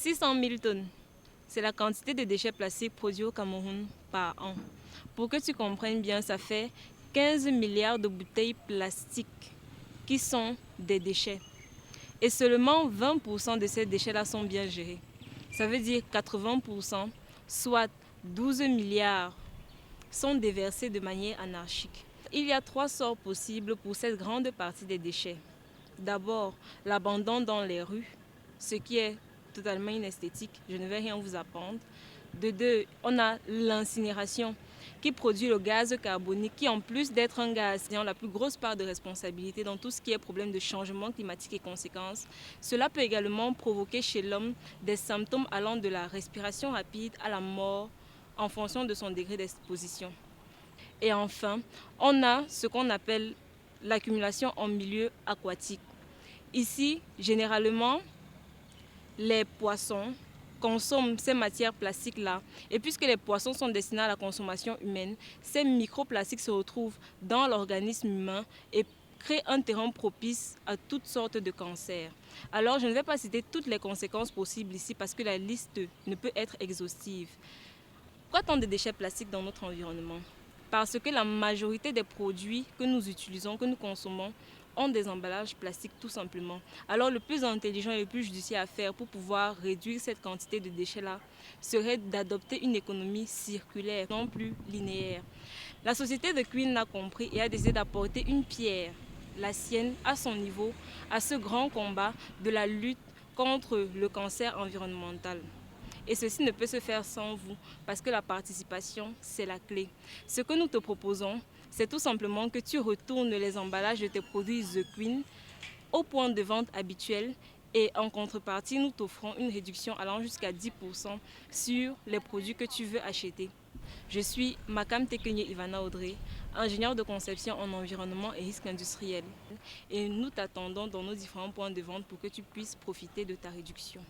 600 000 tonnes, c'est la quantité de déchets plastiques produits au Cameroun par an. Pour que tu comprennes bien, ça fait 15 milliards de bouteilles plastiques qui sont des déchets. Et seulement 20% de ces déchets-là sont bien gérés. Ça veut dire 80%, soit 12 milliards, sont déversés de manière anarchique. Il y a 3 sorts possibles pour cette grande partie des déchets. D'abord, l'abandon dans les rues, ce qui est totalement inesthétique, je ne vais rien vous apprendre. De deux, on a l'incinération qui produit le gaz carbonique qui, en plus d'être un gaz ayant la plus grosse part de responsabilité dans tout ce qui est problème de changement climatique et conséquences, cela peut également provoquer chez l'homme des symptômes allant de la respiration rapide à la mort en fonction de son degré d'exposition. Et enfin, on a ce qu'on appelle l'accumulation en milieu aquatique. Ici, généralement, les poissons consomment ces matières plastiques-là. Et puisque les poissons sont destinés à la consommation humaine, ces microplastiques se retrouvent dans l'organisme humain et créent un terrain propice à toutes sortes de cancers. Alors, je ne vais pas citer toutes les conséquences possibles ici parce que la liste ne peut être exhaustive. Pourquoi tant de déchets plastiques dans notre environnement? Parce que la majorité des produits que nous utilisons, que nous consommons, ont des emballages plastiques tout simplement. Alors le plus intelligent et le plus judicieux à faire pour pouvoir réduire cette quantité de déchets-là serait d'adopter une économie circulaire, non plus linéaire. La société de Queen l'a compris et a décidé d'apporter une pierre, la sienne, à son niveau, à ce grand combat de la lutte contre le cancer environnemental. Et ceci ne peut se faire sans vous, parce que la participation, c'est la clé. Ce que nous te proposons, c'est tout simplement que tu retournes les emballages de tes produits The Queen au point de vente habituel et en contrepartie, nous t'offrons une réduction allant jusqu'à 10% sur les produits que tu veux acheter. Je suis Makam Tekenye Ivana Audrey, ingénieure de conception en environnement et risque industriel. Et nous t'attendons dans nos différents points de vente pour que tu puisses profiter de ta réduction.